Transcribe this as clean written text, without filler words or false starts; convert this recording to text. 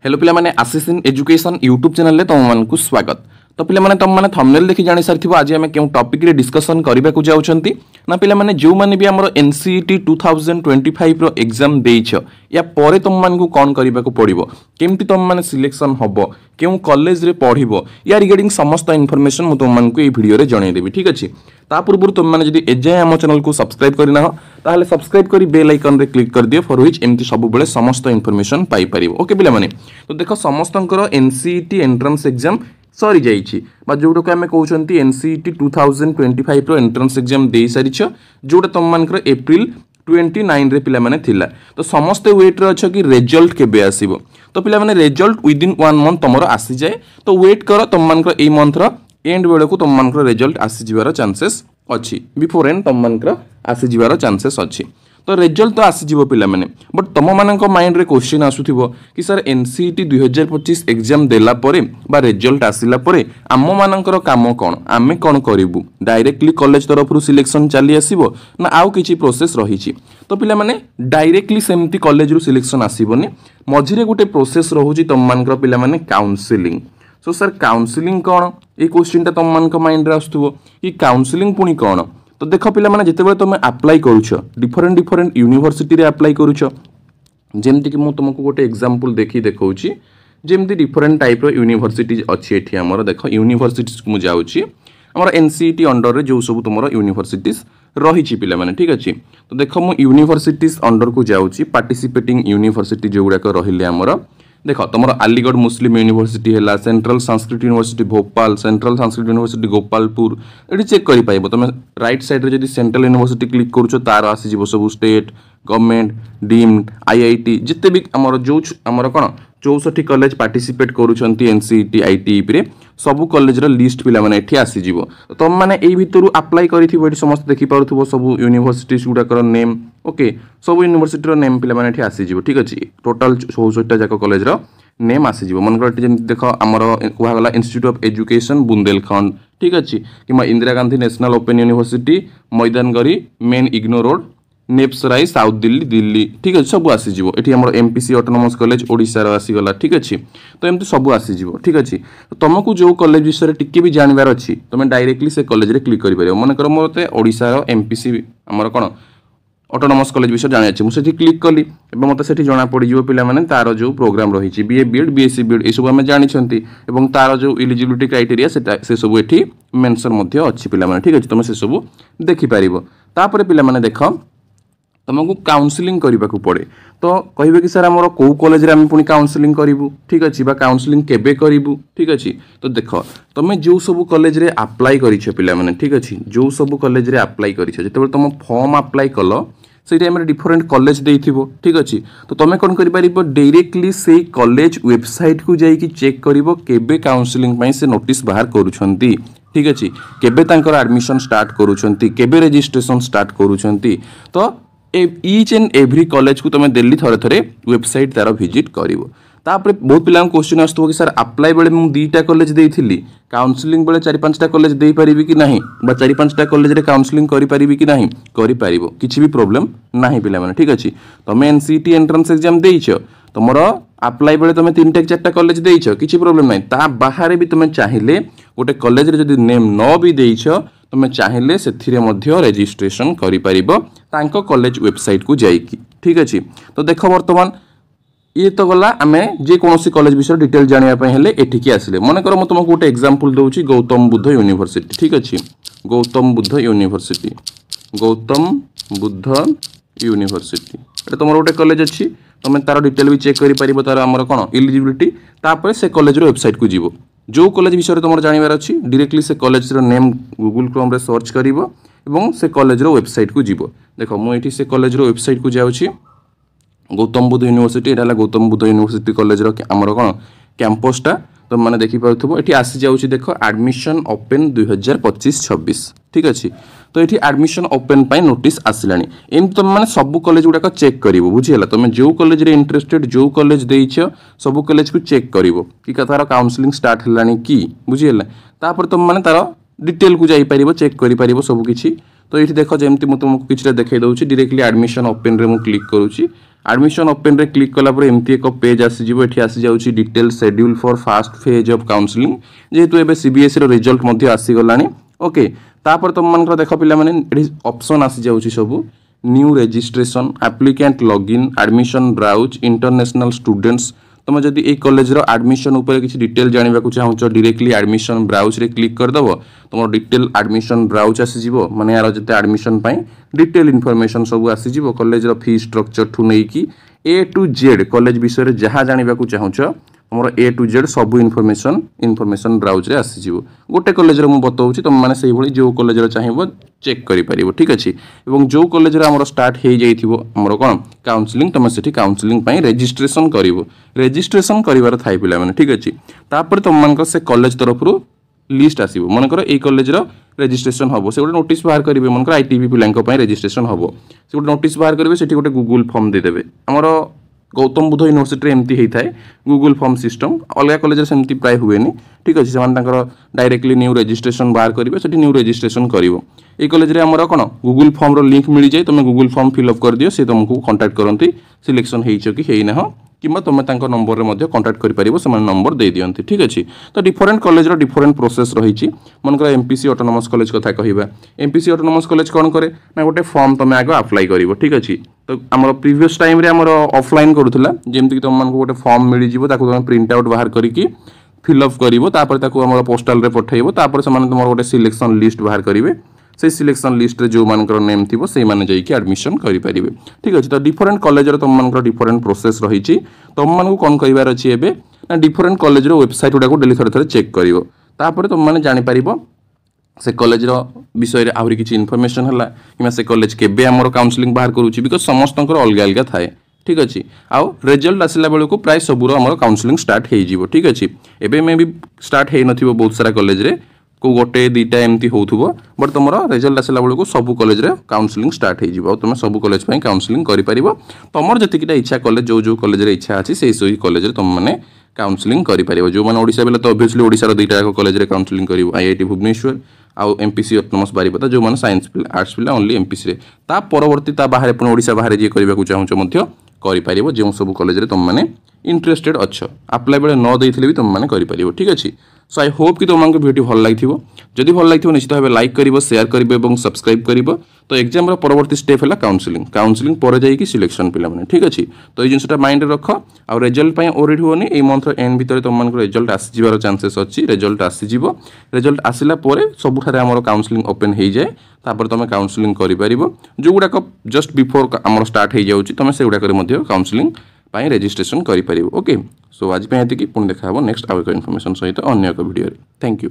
Hello पिला माने आशीष in education YouTube channel रे तुम मानकु स्वागत। तो पिला माने तुम माने थंबनेल देखि जानि सारथिबो आज हम केउ टॉपिक रे डिस्कशन करिबा को जाउछंती ना पिला माने जो माने भी हमर एनसीईटी 2025 रो एग्जाम देइछ या परे तुम मानकु कोन करिबा को पड़िबो केमति तुम माने सिलेक्शन हबो केउ कॉलेज रे पढिबो या रिगार्डिंग समस्त इन्फॉर्मेशन मु तुम मानकु ए वीडियो रे जणै देबी। ठीक अछि, ता पूर्व तुम माने जदि एजाय हम चैनल को सब्सक्राइब करिना हो ताहले सब्सक्राइब करी बेल आइकन रे क्लिक कर दियो फॉर व्हिच एमती सब बेले समस्त इन्फॉर्मेशन पाई परिबो। ओके पिला माने तो देखो समस्तंकर एनसीईटी एंट्रेंस एग्जाम सरी जाइछि बा जोडो के हमें कहउछंती एनसीईटी 2025 रो एंट्रेंस एग्जाम देई सारिछ जोडा तुम मानकर अप्रैल 29 रे पिला माने थिला। तो समस्त वेट रे छ कि रिजल्ट केबे आसीबो। तो पिला माने रिजल्ट विद इन 1 मंथ तमरो आसी जाए। तो वेट करो तुम मानकर ए मंथ रो एंड बेले को तुम मानकर रिजल्ट आसी जिवारो चांसेस अछि बिफोर एंड तुम मानकर आसी जिवारो चांसेस अछि। तो रिजल्ट तो आसी जीवो पिला माने बट तुम मानक माइंड रे क्वेश्चन आसुथिबो कि सर एनसीईटी 2025 एग्जाम देला परे बा रिजल्ट आसिला परे आम मानकर काम कोन आमे कोन करिवु डायरेक्टली कॉलेज तरफ रु सिलेक्शन चली आसीबो ना आउ किछि प्रोसेस रहिछि। तो पिला माने डायरेक्टली सेमती कॉलेज रु सिलेक्शन आसीबोनी मझिरे गुटे प्रोसेस रहुछि तुम मानकर पिला माने काउंसलिंग। सो सर काउंसलिंग कोन ए क्वेश्चन ता तुम मानक माइंड रे आसुथबो कि काउंसलिंग पुनी कोन। तो देख पिला माने जेतेबेले तुम अप्लाई करूछ डिफरेंट डिफरेंट यूनिवर्सिटी रे अप्लाई करूछ जेमति कि मु तुमको गोटे एग्जांपल देखि देखौछि जेमति डिफरेंट टाइप रो यूनिवर्सिटीज अछि एठी हमर देख यूनिवर्सिटीज को मु जाउछि हमर एनसीईटी अंडर रे जो सब तुमरो यूनिवर्सिटीज रहिछि पिला माने। ठीक अछि, तो देख मु यूनिवर्सिटीज अंडर को जाउछि पार्टिसिपेटिंग यूनिवर्सिटी जो गुडा को रहिले हमर देख तुम अलीगढ़ मुस्लिम यूनिवर्सिटी है central Sanskrit university Bhopal central Sanskrit university Gopalpur ये चेक कर पाइब तुम राइट साइड रे जदि सेंट्रल यूनिवर्सिटी क्लिक करूछ तार आसीजिवो सब स्टेट गवर्नमेंट डीम्ड आईआईटी जिते भी आमर जो आमर कोन 64 कॉलेज पार्टिसिपेट करूछंती एनसीईटी आईटीईपी रे सब कॉलेज रो लिस्ट पिला माने एठी आसीजिवो। तुम माने एई भितरु अप्लाई करिथिबो एठी समस्त देखि पारुथिबो सब यूनिवर्सिटीज गुडा कर नेम ओके सब यूनिवर्सिटी रो नेम पिला माने एठी आसीजिवो। ठीक अछि, टोटल 64 जाक कॉलेज रो नेम आसीजिवो मनकर एठी जेन देखो हमर कुहा गला इंस्टीट्यूट ऑफ एजुकेशन बुंदेलखंड। ठीक अछि, कि Indira Gandhi national open university Maidangarhi main IGNOU road Nebsarai south Delhi Delhi. ठीक है, सब आसीजिवो एठी हमर एमपीसी ऑटोनोमस कॉलेज ओडिसा रो आसीगला। ठीक अछि, तो एमती सब आसीजिवो। ठीक अछि, तो तुमको जो कॉलेज विषय टिके भी जानबार अछि तुम डायरेक्टली से कॉलेज रे क्लिक करि परियो। मन कर मोते ओडिसा रो एमपीसी हमर कोन ऑटोनोमस कॉलेज विषय जानि अछि मु सेठी क्लिक कली एबं मते सेठी जणा पड़ी जिवो पिला माने तार जो प्रोग्राम रहिछि बीए बीएड बीएससी बीएड ए सब हम जानि छंती एबं तार जो एलिजिबिलिटी क्राइटेरिया से सब एठी मेंशन मध्ये अछि पिला माने। ठीक अछि, तुम से सब देखि परिबो। तापर पिला माने देखो तुमको काउंसलिंग करने को पड़े। तो कहे कि सर आमर कौ कॉलेज रे पुणी काउंसलिंग करूँ। ठीक अच्छे, काउंसलिंग केबे करूँ। ठीक अच्छे, तो देख तुम जो सब कॉलेज रे अप्लाई करिछ पिला माने। ठीक अच्छे, जो सब कॉलेज रे अप्लाई करिछ जेतेबेले तुम फॉर्म अप्लाई कल से टाइम रे डिफरेंट कॉलेज देइथिबो। ठीक अच्छे, तो तुम कौन करि परिबो डायरेक्टली से कॉलेज वेबसाइट को जाइकी चेक करिवो केबे काउंसलिंग पई से नोटिस बाहर करूछंती। ठीक अच्छे, केबे तांकर एडमिशन स्टार्ट करूछंती केबे रजिस्ट्रेशन स्टार्ट करूछंती। तो ईच एंड एवरी कॉलेज को तुम डेली थरे थरे वेबसाइट तार विजिट करिवो। तापर बहुत पिला क्वेश्चन आसतो कि सर अप्लाई बेले मु 2टा कॉलेज देइथिली काउंसलिंग बेले 4-5टा कॉलेज देई परिबी कि नाही बा 4-5टा कॉलेज रे काउंसलिंग करि परिबी कि नाही करि परिबो किछि भी प्रॉब्लम नाही पिला माने। ठीक अछि, तुम एनसीईटी एंट्रेंस एग्जाम देइछ तुमरो अप्लाई बेले तुम 3-4टा कॉलेज देइछ किछि प्रॉब्लम नाही ता बाहर भी तुम चाहिले गोटे कॉलेज रे जदि नेम न भी देइछ तुम चाहिले सेथिरे मध्य रजिस्ट्रेशन करि परिबो तांको कॉलेज वेबसाइट को जाइकी। ठीक अछि, तो देखो वर्तमान ये तो गला आमे जे कोनोसी कॉलेज विषय डिटेल जानिया पय हेले एठिकी आसिले मन कर म तुमको गोटे एग्जांपल दोउची गौतम बुद्ध यूनिवर्सिटी। ठीक अछि, गौतम बुद्ध यूनिवर्सिटी एटा तुमरो गोटे कॉलेज अछि तुम तार डिटेल भी चेक करि परिबो तार हमर कोन एलिजिबिलिटी तापर से कॉलेज रो वेबसाइट को जीवो जो कॉलेज विषय तुम जानवर अच्छी डायरेक्टली से कॉलेज रो नेम गूगल क्रोम रे सर्च करिवो एवं से कॉलेज रो वेबसाइट को जीवो। देखो मु एठी से कॉलेज रो वेबसाइट को जाउची गौतम बुद्ध यूनिवर्सिटी एटा गौतम बुद्ध यूनिवर्सिटी कॉलेज रो हमर कोन कैंपसटा तो माने देखि पाउथबो एठी आसी जाउची देखो एडमिशन ओपन 2025-26। ठीक अछि, तो एठी एडमिशन ओपन पाई नोटिस आसिलानी एम तुम माने सब कॉलेज गुडा चेक करिवो। बुझियला तुम जो कॉलेज रे इंटरेस्टेड जो कॉलेज देइछ सब कॉलेज को चेक करिवो कि तार काउंसलिंग स्टार्ट हलानी कि बुझियला तापर तुम माने तार डिटेल को जापर चेक कर सब किसी। तो ये देख जमी मुझे तुमको किसी देखा दूसरी डायरेक्टली एडमिशन ओपन रे मुझे क्लिक करुँची। एडमिशन ओपन रे क्लिक कलापर एमती एक पेज आसीज ये आसी जाऊँगी detail schedule for fast phase of counselling जेहेतु एवं सीबीएसई रिजल्ट आसीगला। ओके तापर तुम मान देख पिला माने ऑप्शन आसी जाऊँगी सब new registration applicant login admission browse international students. तुम जदि ए कॉलेज रो एडमिशन उपर किसी डिटेल जानवा चाहूँ डायरेक्टली एडमिशन ब्राउज रे क्लिक करदेव तुम डिटेल एडमिशन ब्राउज आसीज माने यार जिते एडमिशन डिटेल इनफॉरमेशन सब आसीज कॉलेज रो फी स्ट्रक्चर ठू नहीं कि ए टू जेड कॉलेज विषय जहाँ जानवा चाहूँ तुम ए टू जेड सब इनफॉरमेशन ब्राउज रे आसीज। गोटे कॉलेज रो मुझे बताऊँ तुम मैंने से जो कॉलेज रो चाहिए चेक करिपारिबो ठीक अच्छे। एवं जो कॉलेज रे हमर स्टार्ट हो जाइथिबो हमर कोन काउंसलिंग तुम सेठी काउंसलिंग पई रजिस्ट्रेशन करिवो रजिस्ट्रेशन करिवार थाई पिला माने ठीक अच्छे। तापर तुम मान से कॉलेज तरफ लिस्ट आसीबो मनकर ए कॉलेज रो रजिस्ट्रेशन हबो से गोटे नोटिस बाहर करिवे मनकर आईटीबी पिलांक पई रजिस्ट्रेशन हबो से गोटे नोटिस बाहर करिवे सेठी गोटे गूगल फॉर्म दे देबे। हमर गौतम बुद्ध यूनिवर्सिटी एमती होता है गूगल फॉर्म सिस्टम अलग कॉलेज सेमती प्राय हुए ठीक अच्छे से डायरेक्टली न्यू रजिस्ट्रेशन बाहर करेंगे से न्यू रजिस्ट्रेशन कर कॉलेज आमर कौन गूगल फॉर्म रो लिंक मिल जाए तुम गूगल फॉर्म फिलअप कर दियो से तुमको कांटेक्ट करती सिलेक्शन हो कि ना कि तुम नंबर में कांटेक्ट कर से नंबर दे दियंती ठीक अच्छे। तो डिफरेंट कॉलेज रो डिफरेंट प्रोसेस रही मनकर एमपीसी ऑटोनोमस कॉलेज कथा कहवा एमपीसी ऑटोनोमस कॉलेज कौन करे ना गोटे फॉर्म तुम आगे अप्लाई कर ठीक अच्छे। तो आम प्रीवियस टाइम रे आमर ऑफलाइन करूला जमती तुम गोटे फॉर्म मिल जाए तुम प्रिंट आउट बाहर करके फिलअप कर पोस्टाल रे पठेब तापर से तुम गोटे सिलेक्शन लिस्ट बाहर करेंगे से सिलेक्शन लिस्ट रे जो मानकर नेम थी से माने जाइए एडमिशन करेंगे ठीक अच्छे। तो डिफरेंट कॉलेज तुम मान डिफरेंट प्रोसेस रही तुम मानक कौन कर अच्छी एवं ना डिफरेंट कॉलेज वेबसाइट गुड़ाक डेली थे चेक कर तुम मैंने जापर से कॉलेज विषय आहरी किसी इनफॉरमेशन है कि से कॉलेज केबे आमर काउंसलिंग बाहर करुँची बिकज समस्त अलग अलग थाए ठीक अच्छे। आउ रिजल्ट आसला बेलू प्राय सबूर आम काउंसलिंग स्टार्ट हो ठीक अच्छे। एवं मे भी स्टार्ट हो न बहुत सारा कॉलेज रे को गोटे दुईटा एमती हो बट तुम रिजल्ट आसला बेलू सब कॉलेज रे काउंसलिंग स्टार्ट हो तुम सब कॉलेज काउंसलिंग कर तुम जीटा इच्छा कॉलेज जो कॉलेज रे इच्छा अच्छी से कॉलेज रे तुम मैंने काउंसलिंग कर जो मैंने ओडिशा बेले तो ऑब्वियसली ओडिशार दुईटा कॉलेज रे काउंसलिंग कर आईआईटी भुवनेश्वर आउ एमपीसी ऑटोनोमस बारिपदा जो मैंने साइंस पिला आर्ट्स पिला ओनली एमपीसी रे ता परवर्ती ता बाहर पुणी ओडिशा बाहर जी करने चाहूँ कर जो सब कॉलेज रे तुम मैंने इंटरेस्टेड अच्छ अप्लाई बेले न देइथिले भी तुम मैंने कर ठीक अच्छे। सो आई होप कि तुमको वीडियो भल लगी जदि भल लगी निश्चित भाव लाइक कर शेयर कर सब्सक्राइब कर। तो एग्जाम परवर्ती स्टेप है काउंसलिंग पर जाइए सिलेक्शन पिला ठीक अच्छे। तो ये जिनटा माइंड रख आ रिजल्ट ओरिड होनी ये मंथ एंड भितर तुम रिजल्ट आसीजार चांसेस अच्छी रिजल्ट आसीज रिजल्ट आसला सबुठारे आम काउंसलिंग ओपन हो जाए तापर तुम काउंसलिंग कर जो गुड़ाक जस्ट बिफोर आम स्टार्ट हो जाऊँगी तुम से गुड़ाक काउंसलिंग रजिस्ट्रेशन कर। ओके सो आज ये पुणी देखा नेक्स्ट आउ एक इनफॉरमेशन सहित अन्य एक वीडियो। Thank you.